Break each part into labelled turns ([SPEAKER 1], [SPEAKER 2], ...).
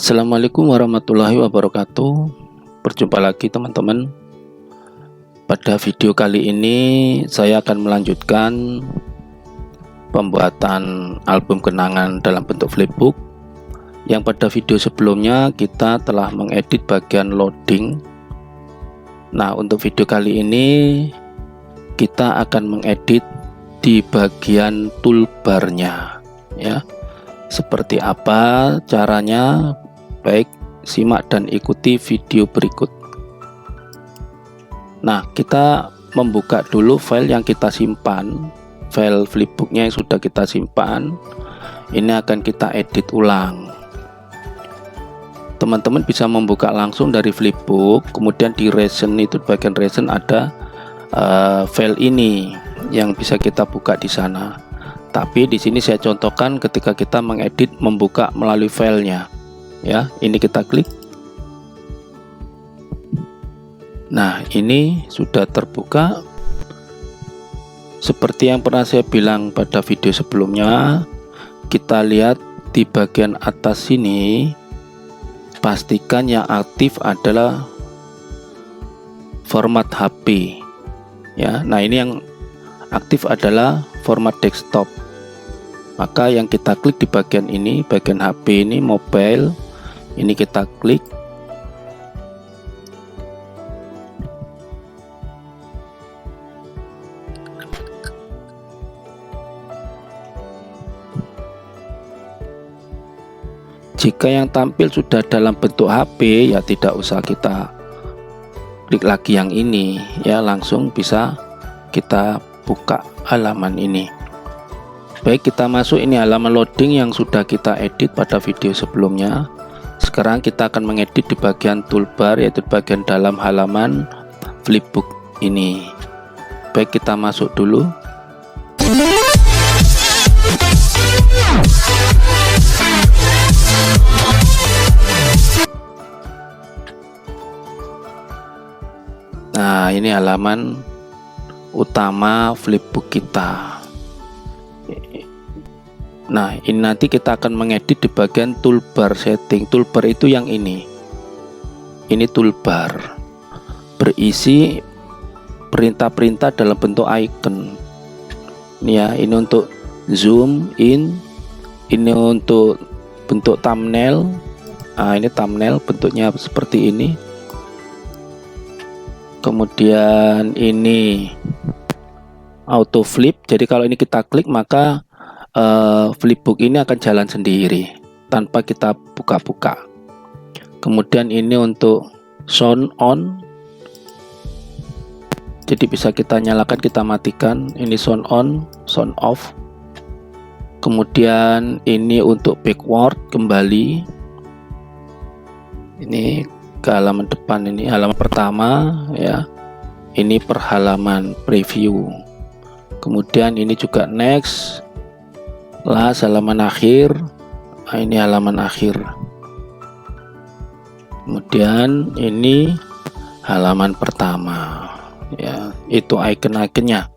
[SPEAKER 1] Assalamualaikum warahmatullahi wabarakatuh. Berjumpa lagi teman-teman. Pada video kali ini saya akan melanjutkan pembuatan album kenangan dalam bentuk flipbook. Yang pada video sebelumnya kita telah mengedit bagian loading. Nah, untuk video kali ini kita akan mengedit di bagian toolbarnya, ya. Seperti apa caranya? Baik, simak dan ikuti video berikut. Nah, kita membuka dulu file yang kita simpan, file flipbooknya yang sudah kita simpan. Ini akan kita edit ulang. Teman-teman bisa membuka langsung dari flipbook, kemudian di recent itu, bagian recent ada file ini yang bisa kita buka di sana. Tapi di sini saya contohkan ketika kita mengedit membuka melalui filenya. Ya, ini kita klik. Nah, ini sudah terbuka. Seperti yang pernah saya bilang pada video sebelumnya, kita lihat di bagian atas sini, pastikan yang aktif adalah format HP. Ya, nah ini yang aktif adalah format desktop. Maka yang kita klik di bagian ini, bagian HP ini, mobile. Ini kita klik. Jika yang tampil sudah dalam bentuk HP, ya tidak usah kita klik lagi yang ini, ya langsung bisa kita buka halaman ini. Baik, kita masuk, ini halaman loading yang sudah kita edit pada video sebelumnya. Sekarang kita akan mengedit di bagian toolbar, yaitu bagian dalam halaman flipbook ini. Baik, kita masuk dulu. Nah, ini halaman utama flipbook kita. Nah, ini nanti kita akan mengedit di bagian toolbar setting. Toolbar itu yang ini. Ini toolbar berisi perintah-perintah dalam bentuk icon. Ini ya, ini untuk zoom in, ini untuk bentuk thumbnail. Nah, ini thumbnail bentuknya seperti ini. Kemudian ini auto flip. Jadi kalau ini kita klik maka flipbook ini akan jalan sendiri tanpa kita buka-buka. Kemudian ini untuk sound on. Jadi bisa kita nyalakan, kita matikan. Ini sound on, sound off. Kemudian ini untuk backward, kembali. Ini ke halaman depan, ini halaman pertama ya. Ini per halaman preview. Kemudian ini juga next, last, halaman akhir. Nah, ini halaman akhir. Kemudian ini halaman pertama ya, itu icon-iconnya.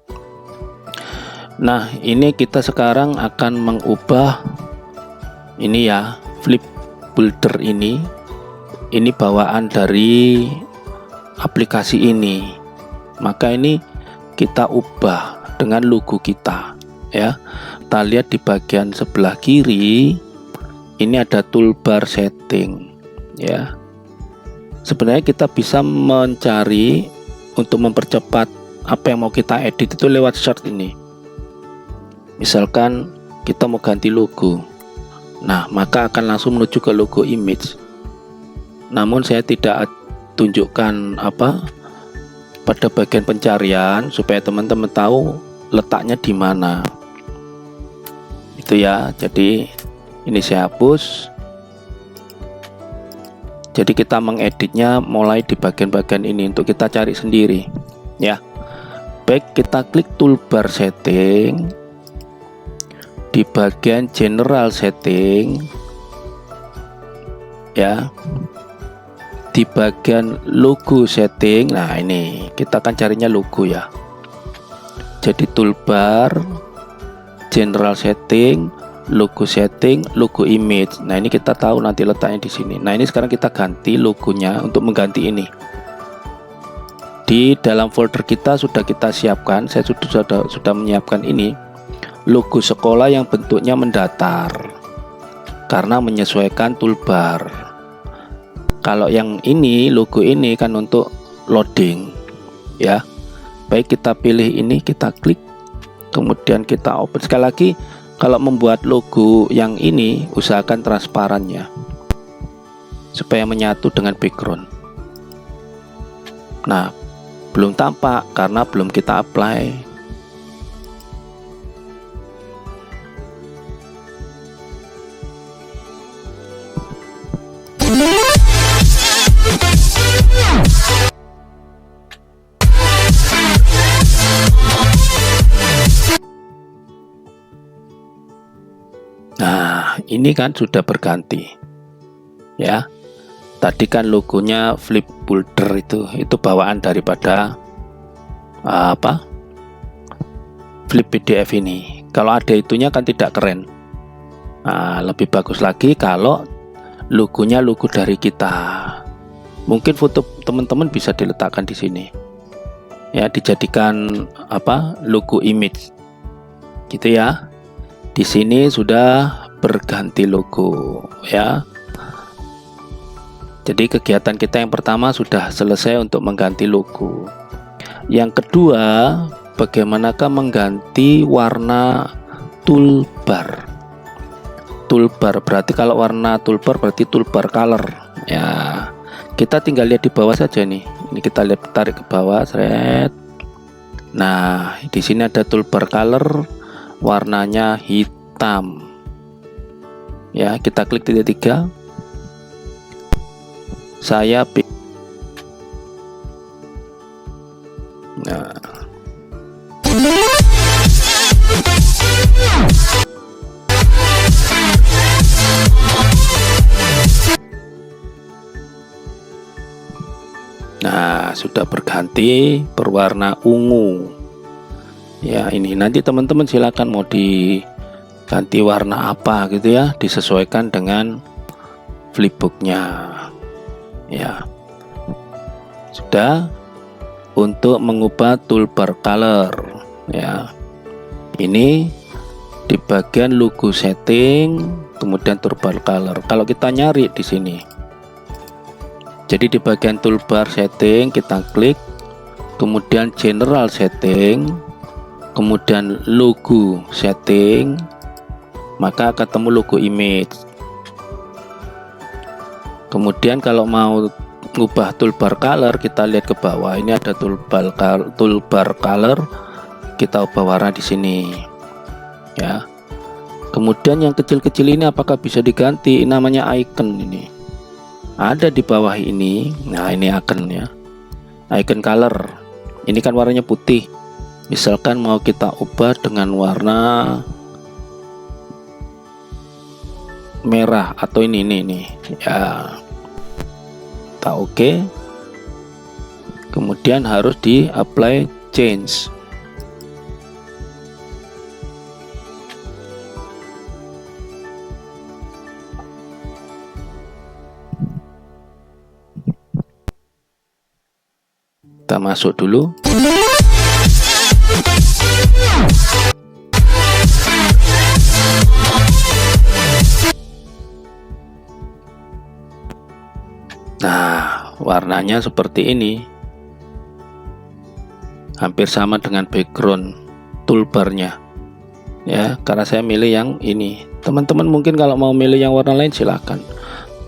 [SPEAKER 1] Nah, ini kita sekarang akan mengubah ini ya, flip builder ini bawaan dari aplikasi ini. Maka ini kita ubah dengan logo kita ya. Kita lihat di bagian sebelah kiri ini ada toolbar setting ya. Sebenarnya kita bisa mencari untuk mempercepat apa yang mau kita edit itu lewat search ini. Misalkan kita mau ganti logo, nah maka akan langsung menuju ke logo image. Namun saya tidak tunjukkan apa pada bagian pencarian supaya teman-teman tahu letaknya di mana. Itu ya. Jadi ini saya hapus. Jadi kita mengeditnya mulai di bagian-bagian ini untuk kita cari sendiri ya. Baik, kita klik toolbar setting. Di bagian general setting ya, di bagian logo setting. Nah, ini kita akan carinya logo ya. Jadi toolbar, general setting, logo setting, logo image. Nah, ini kita tahu nanti letaknya di sini. Nah, ini sekarang kita ganti logonya. Untuk mengganti ini, di dalam folder kita sudah kita siapkan. Saya sudah menyiapkan ini logo sekolah yang bentuknya mendatar karena menyesuaikan toolbar. Kalau yang ini, logo ini kan untuk loading, ya. Baik, kita pilih ini, kita klik, kemudian kita open. Sekali lagi, kalau membuat logo yang ini, usahakan transparannya supaya menyatu dengan background. Nah, belum tampak karena belum kita apply. Nah, ini kan sudah berganti, ya. Tadi kan logonya flip folder itu bawaan daripada flip PDF ini. Kalau ada itunya kan tidak keren. Nah, lebih bagus lagi kalau logonya logo dari kita. Mungkin foto teman-teman bisa diletakkan di sini, ya, dijadikan logo image, gitu ya. Di sini sudah berganti logo, ya. Jadi kegiatan kita yang pertama sudah selesai untuk mengganti logo. Yang kedua, bagaimanakah mengganti warna toolbar? Toolbar berarti kalau warna toolbar berarti toolbar color, ya. Kita tinggal lihat di bawah saja nih. Ini kita lihat, tarik ke bawah, seret. Nah, di sini ada toolbar color, warnanya hitam, ya. Kita klik titik 3. Saya nah, sudah berganti berwarna ungu, ya. Ini nanti teman-teman silakan mau diganti warna apa gitu, ya, disesuaikan dengan flipbooknya, ya. Sudah. Untuk mengubah toolbar color, ya, ini di bagian logo setting, kemudian toolbar color. Kalau kita nyari di sini, jadi di bagian toolbar setting kita klik, kemudian general setting, kemudian logo setting, maka ketemu logo image. Kemudian kalau mau mengubah toolbar color, kita lihat ke bawah, ini ada toolbar color, kita ubah warna di sini, ya. Kemudian yang kecil-kecil ini apakah bisa diganti? Namanya icon, ini ada di bawah ini. Nah, ini icon, ya, icon color. Ini kan warnanya putih. Misalkan mau kita ubah dengan warna merah atau ini, ya. Kita oke. Kemudian harus di apply change. Kita masuk dulu. Nah, warnanya seperti ini, hampir sama dengan background toolbarnya, ya. Karena saya milih yang ini. Teman-teman mungkin kalau mau milih yang warna lain silahkan.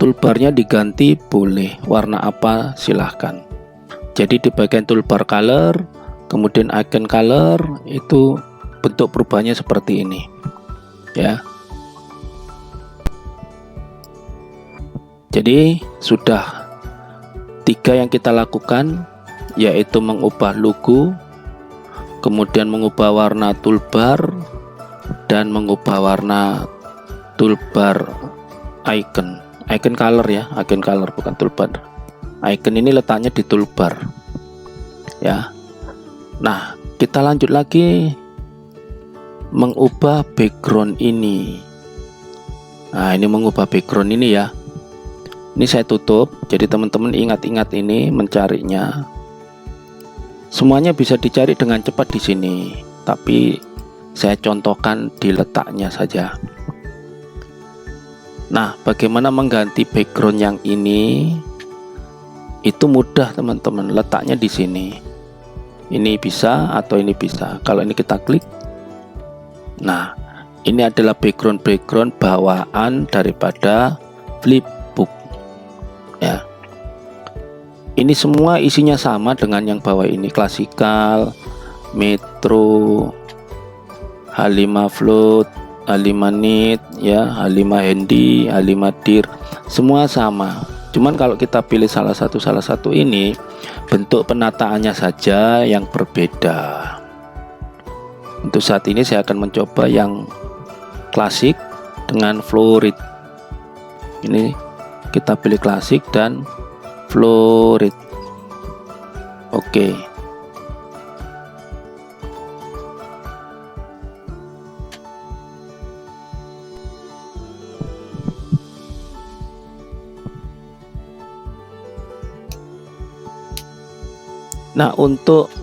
[SPEAKER 1] Toolbarnya diganti boleh, warna apa silahkan. Jadi di bagian toolbar color, kemudian icon color, itu bentuk perubahannya seperti ini, ya. Jadi sudah 3 yang kita lakukan, yaitu mengubah logo, kemudian mengubah warna toolbar, dan mengubah warna toolbar icon color, ya, icon color bukan toolbar. Icon ini letaknya di toolbar, ya. Nah, kita lanjut lagi mengubah background ini, Nah, ini mengubah background ini ya. Ini saya tutup, jadi teman-teman ingat-ingat ini mencarinya. Semuanya bisa dicari dengan cepat di sini, tapi saya contohkan di letaknya saja. Nah, bagaimana mengganti background yang ini? Itu mudah teman-teman, letaknya di sini. Ini bisa atau ini bisa. Kalau ini kita klik, nah ini adalah background bawaan daripada flipbook ya. Ini semua isinya sama dengan yang bawah ini, klasikal, metro, H5 float, H5 nit ya, H5 handy, H5 dir, semua sama. Cuman kalau kita pilih salah satu ini, bentuk penataannya saja yang berbeda. Untuk saat ini saya akan mencoba yang klasik dengan florid. Ini kita pilih klasik dan florid. Oke. Nah, untuk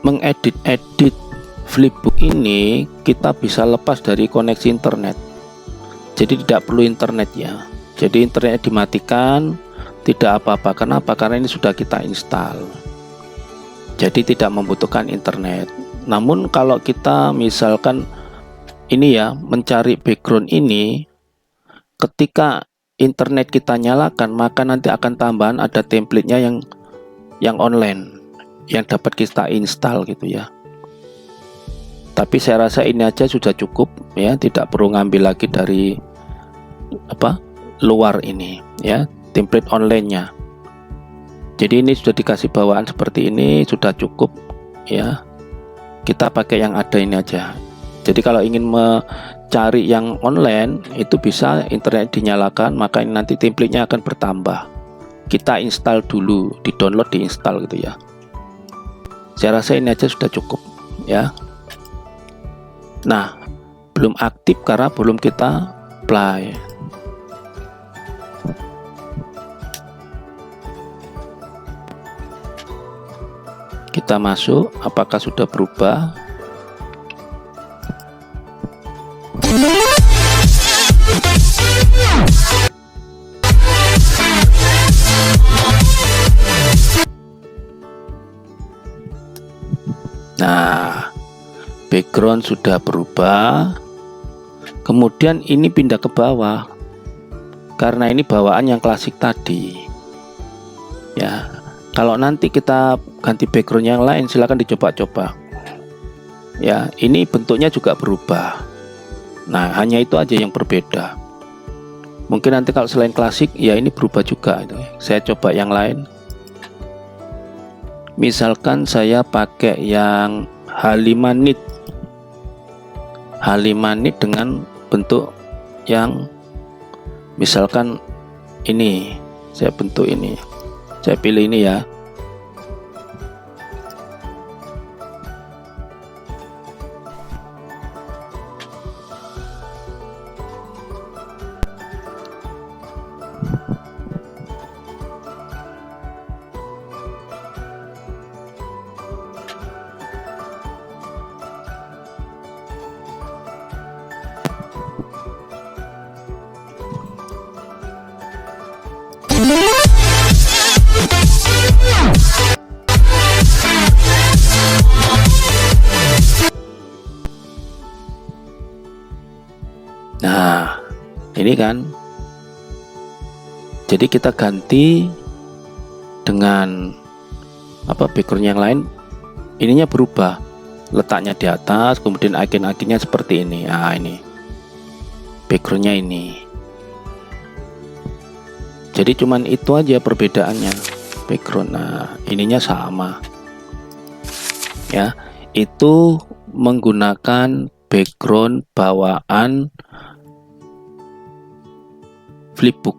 [SPEAKER 1] mengedit flipbook ini kita bisa lepas dari koneksi internet, jadi tidak perlu internet ya. Jadi internet dimatikan, tidak apa-apa. Kenapa? Karena ini sudah kita install, jadi tidak membutuhkan internet. Namun kalau kita misalkan ini ya, mencari background ini, ketika internet kita nyalakan, maka nanti akan tambahan ada templatenya yang online yang dapat kita install gitu ya. Tapi saya rasa ini aja sudah cukup ya, tidak perlu ngambil lagi dari luar ini ya, template online-nya. Jadi ini sudah dikasih bawaan seperti ini, sudah cukup ya. Kita pakai yang ada ini aja. Jadi kalau ingin mencari yang online, itu bisa internet dinyalakan, maka ini nanti template-nya akan bertambah. Kita install dulu, di-download, diinstal gitu ya. Saya rasa ini aja sudah cukup ya. Nah, belum aktif karena belum kita apply. Kita masuk, apakah sudah berubah? Nah, background sudah berubah. Kemudian ini pindah ke bawah, karena ini bawaan yang klasik tadi ya. Kalau nanti kita ganti background yang lain, silahkan dicoba-coba ya. Ini bentuknya juga berubah. Nah, hanya itu aja yang berbeda. Mungkin nanti kalau selain klasik ya ini berubah juga itu. Saya coba yang lain. Misalkan saya pakai yang H5 nit. H5 nit dengan bentuk yang misalkan ini. Saya bentuk ini. Saya pilih ini ya. Nah, ini kan. Jadi kita ganti dengan background yang lain. Ininya berubah, letaknya di atas, kemudian icon-iconnya seperti ini. Nah, ini backgroundnya ini. Jadi cuman itu aja perbedaannya background. Nah, ininya sama ya. Itu menggunakan background bawaan flipbook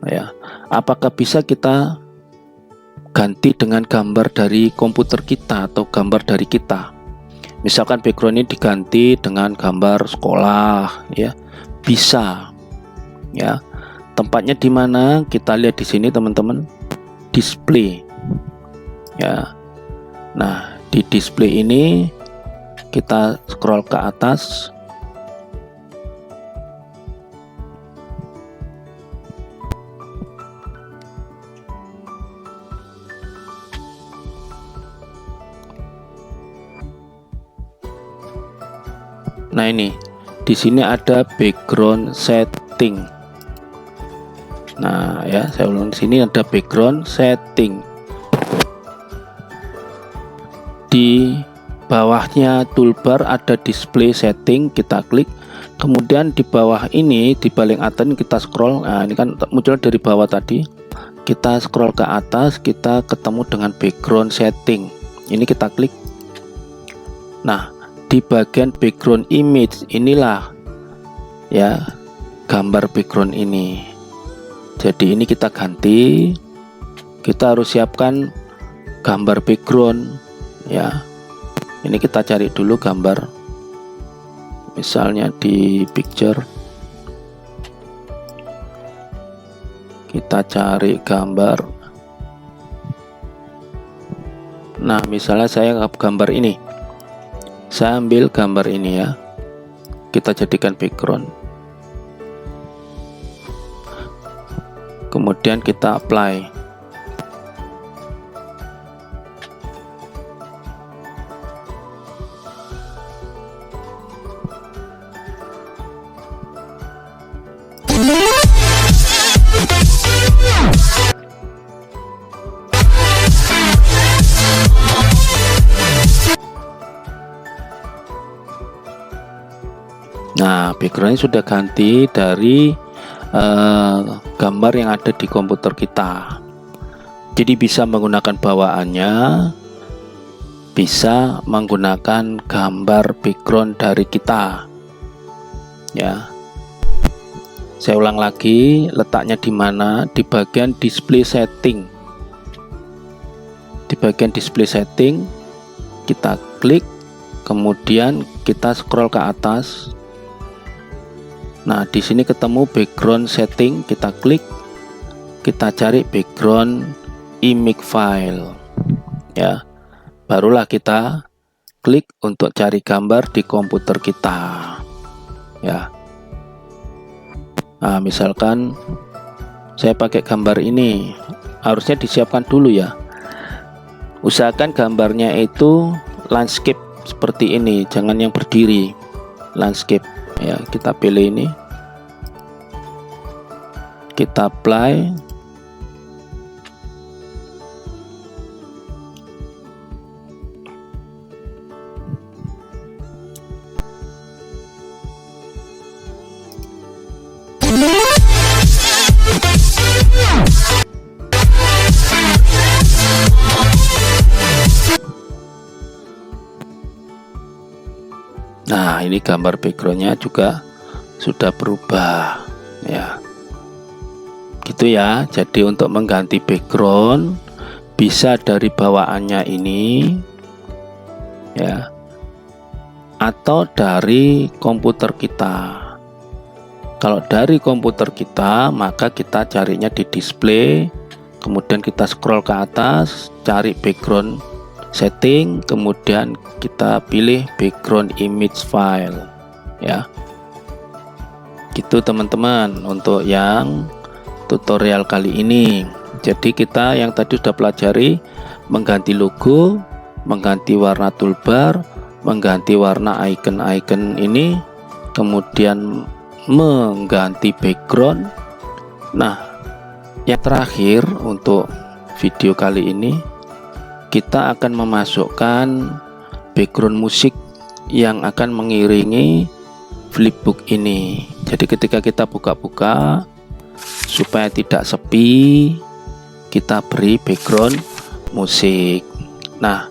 [SPEAKER 1] ya. Apakah bisa kita ganti dengan gambar dari komputer kita atau gambar dari kita? Misalkan background ini diganti dengan gambar sekolah, ya, bisa, ya. Tempatnya di mana? Kita lihat di sini teman-teman, display, ya. Nah, di display ini kita scroll ke atas. Nah, ini di sini ada background setting. Nah, ya, saya ulang, di sini ada background setting. Di bawahnya toolbar ada display setting, kita klik. Kemudian di bawah ini, di paling atas kita scroll. Nah, ini kan muncul dari bawah tadi. Kita scroll ke atas, kita ketemu dengan background setting. Ini kita klik. Nah, di bagian background image inilah, ya, gambar background ini. Jadi ini kita ganti. Kita harus siapkan gambar background, ya. Ini kita cari dulu gambar, misalnya di picture. Kita cari gambar. Nah, misalnya saya gambar ini. Saya ambil gambar ini, ya, kita jadikan background. Kemudian kita apply. Nah, backgroundnya sudah ganti dari gambar yang ada di komputer kita. Jadi bisa menggunakan bawaannya, bisa menggunakan gambar background dari kita, ya. Saya ulang lagi, letaknya di mana? Di bagian display setting. Di bagian display setting kita klik, kemudian kita scroll ke atas. Nah, di sini ketemu background setting, kita klik, kita cari background image file, ya. Barulah kita klik untuk cari gambar di komputer kita, ya. Nah, misalkan saya pakai gambar ini, harusnya disiapkan dulu, ya. Usahakan gambarnya itu landscape seperti ini, jangan yang berdiri, landscape. Ya, kita pilih ini, kita apply. Nah, ini gambar backgroundnya juga sudah berubah, ya. Gitu, ya. Jadi untuk mengganti background bisa dari bawaannya ini, ya, atau dari komputer kita. Kalau dari komputer kita, maka kita carinya di display, kemudian kita scroll ke atas, cari background setting, kemudian kita pilih background image file, ya. Gitu teman-teman untuk yang tutorial kali ini. Jadi kita yang tadi sudah pelajari mengganti logo, mengganti warna toolbar, mengganti warna icon-icon ini, kemudian mengganti background. Nah, yang terakhir untuk video kali ini, kita akan memasukkan background musik yang akan mengiringi flipbook ini. Jadi ketika kita buka-buka, supaya tidak sepi, kita beri background musik. Nah,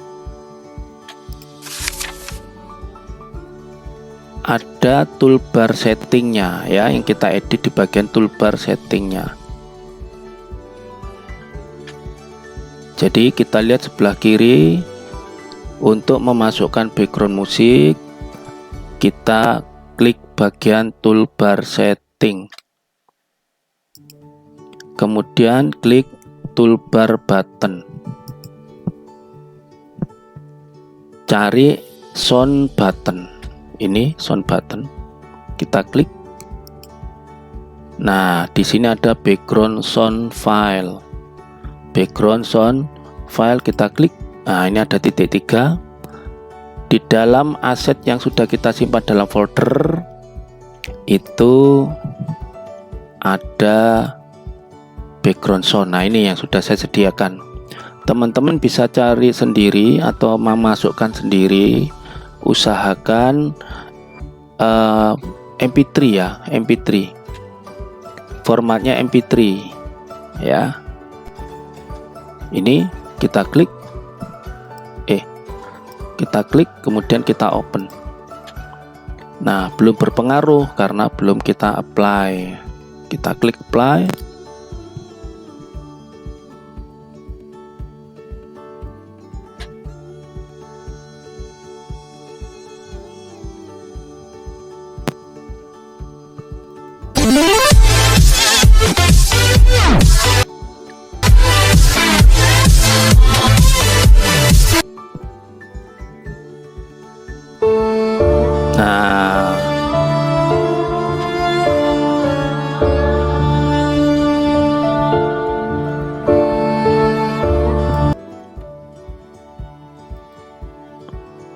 [SPEAKER 1] ada toolbar settingnya, ya, yang kita edit di bagian toolbar settingnya. Jadi kita lihat sebelah kiri Untuk memasukkan background musik, kita klik bagian toolbar setting, kemudian klik toolbar button, cari sound button. Ini sound button, kita klik. Nah, di sini ada background sound file. Background sound file kita klik. Nah, ini ada titik 3. Di dalam aset yang sudah kita simpan dalam folder itu ada background sound. Nah, ini yang sudah saya sediakan. Teman-teman bisa cari sendiri atau memasukkan sendiri. Usahakan MP3 ya, MP3. Formatnya MP3 ya. Ini kita klik. Kita klik, kemudian kita open. Nah, belum berpengaruh karena belum kita apply. Kita klik apply.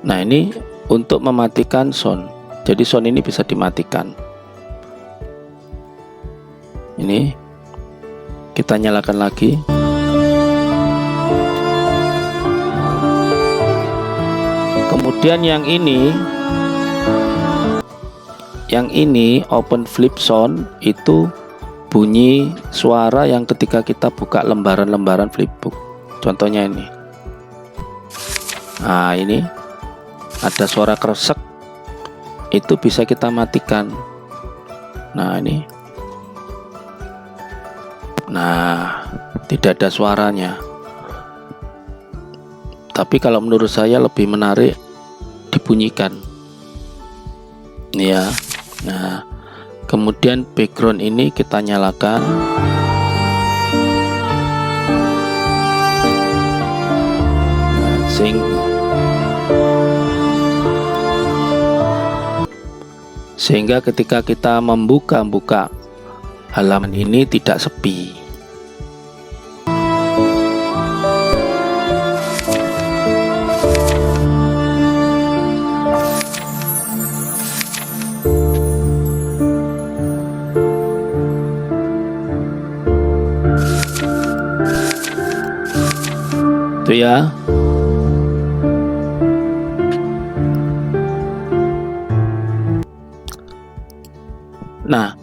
[SPEAKER 1] Nah, ini untuk mematikan sound. Jadi sound ini bisa dimatikan. Ini kita nyalakan lagi. Kemudian yang ini open flip sound, itu bunyi suara yang ketika kita buka lembaran-lembaran flipbook. Contohnya ini. Nah, ini ada suara kresek, itu bisa kita matikan. Nah, ini. Nah, tidak ada suaranya. Tapi kalau menurut saya lebih menarik dibunyikan. Ya. Nah, kemudian background ini kita nyalakan. Sehingga ketika kita membuka halaman ini tidak sepi. Itu ya. Nah,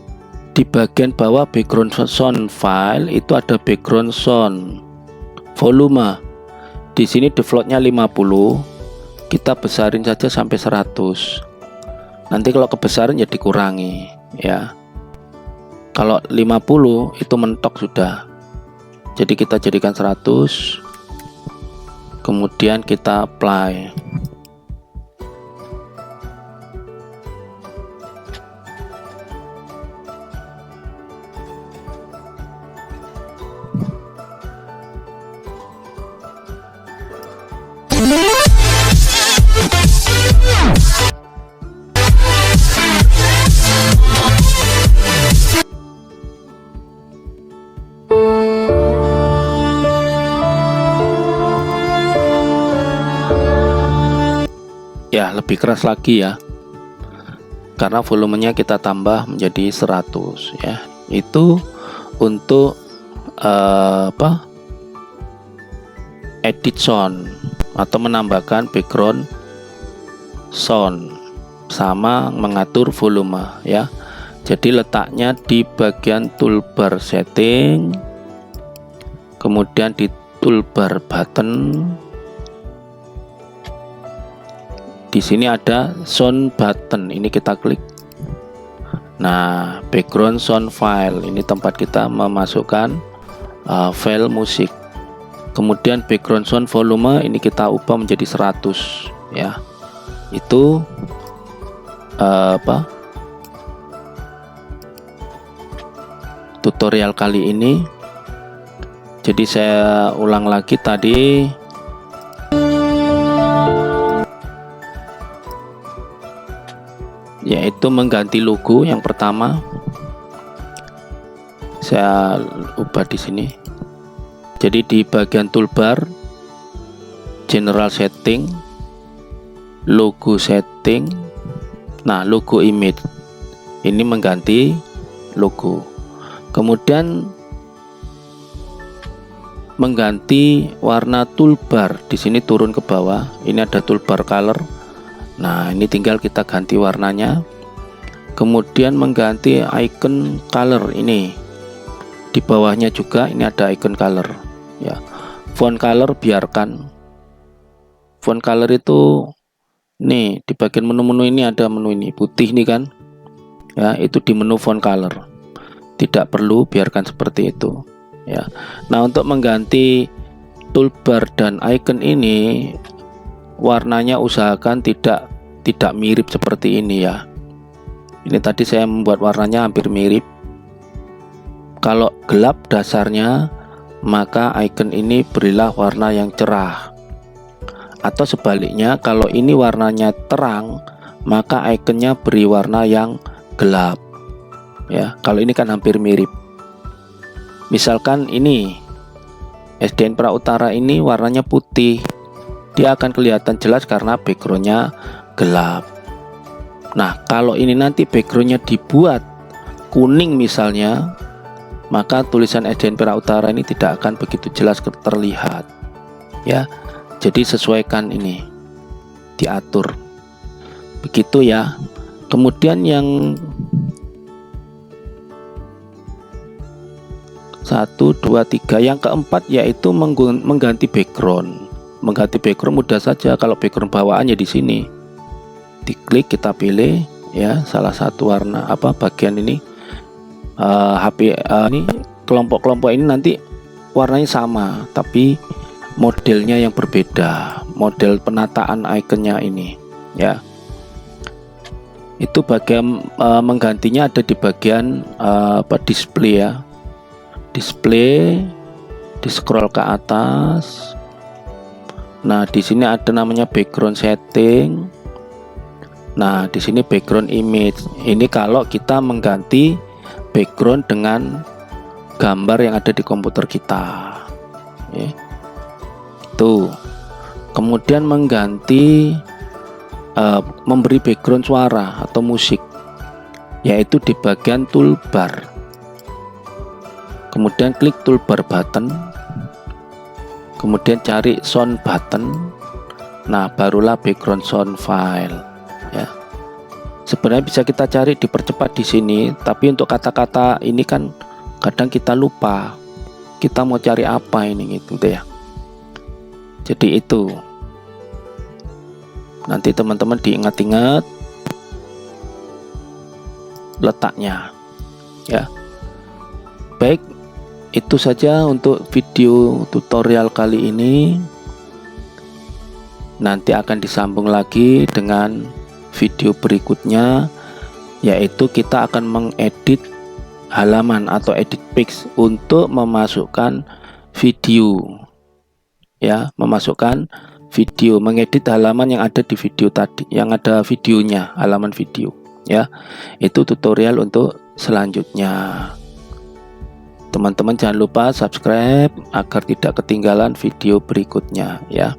[SPEAKER 1] di bagian bawah background sound file itu ada background sound volume. Di sini defaultnya 50. Kita besarin saja sampai 100. Nanti kalau kebesaran ya dikurangi ya. Kalau 50 itu mentok sudah. Jadi kita jadikan 100. Kemudian kita apply. Ya, lebih keras lagi ya, karena volumenya kita tambah menjadi 100 ya. Itu untuk edit sound atau menambahkan background sound sama mengatur volume ya. Jadi letaknya di bagian toolbar setting, kemudian di toolbar button. Di sini ada sound button, ini kita klik. Nah, background sound file, ini tempat kita memasukkan file musik. Kemudian background sound volume ini kita ubah menjadi 100 ya. Itu tutorial kali ini. Jadi saya ulang lagi tadi, yaitu mengganti logo. Yang pertama saya ubah di sini. Jadi di bagian toolbar, general setting, logo setting, nah logo image ini mengganti logo. Kemudian mengganti warna toolbar, di sini turun ke bawah, ini ada toolbar color. Nah ini tinggal kita ganti warnanya. Kemudian mengganti icon color, ini di bawahnya juga ini ada icon color ya. Font color biarkan. Font color itu nih di bagian menu-menu ini ada menu ini putih nih kan ya, itu di menu font color. Tidak perlu, biarkan seperti itu ya. Nah untuk mengganti toolbar dan icon ini, warnanya usahakan tidak mirip seperti ini ya. Ini tadi saya membuat warnanya hampir mirip. Kalau gelap dasarnya, maka icon ini berilah warna yang cerah. Atau sebaliknya, kalau ini warnanya terang, maka ikonnya beri warna yang gelap ya. Kalau ini kan hampir mirip. Misalkan ini SDN Pra Utara ini warnanya putih, dia akan kelihatan jelas karena backgroundnya gelap. Nah kalau ini nanti backgroundnya dibuat kuning misalnya, maka tulisan SDN Pra Utara ini tidak akan begitu jelas terlihat ya. Jadi sesuaikan ini, diatur begitu ya. Kemudian yang 1, 2, 3, yang keempat yaitu mengganti background. Mengganti background mudah saja. Kalau background bawaannya di sini, diklik, kita pilih ya salah satu warna bagian ini. HP ini kelompok-kelompok ini nanti warnanya sama tapi modelnya yang berbeda, model penataan ikonnya ini ya. Itu bagian menggantinya ada di bagian display ya. Display, di scroll ke atas. Nah di sini ada namanya background setting. Nah di sini background image. Ini kalau kita mengganti background dengan gambar yang ada di komputer kita ya. Tuh. Kemudian mengganti memberi background suara atau musik, yaitu di bagian toolbar. Kemudian klik toolbar button, kemudian cari sound button. Nah barulah background sound file ya. Sebenarnya bisa kita cari dipercepat di sini, tapi untuk kata-kata ini kan kadang kita lupa kita mau cari apa ini gitu ya. Jadi itu nanti teman-teman diingat-ingat letaknya ya. Baik, itu saja untuk video tutorial kali ini. Nanti akan disambung lagi dengan video berikutnya, yaitu kita akan mengedit halaman atau edit page untuk memasukkan video ya, mengedit halaman yang ada di video tadi, yang ada videonya, halaman video ya. Itu tutorial untuk selanjutnya. Teman-teman jangan lupa subscribe agar tidak ketinggalan video berikutnya ya.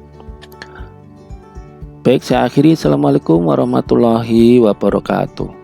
[SPEAKER 1] Baik, saya akhiri. Assalamualaikum warahmatullahi wabarakatuh.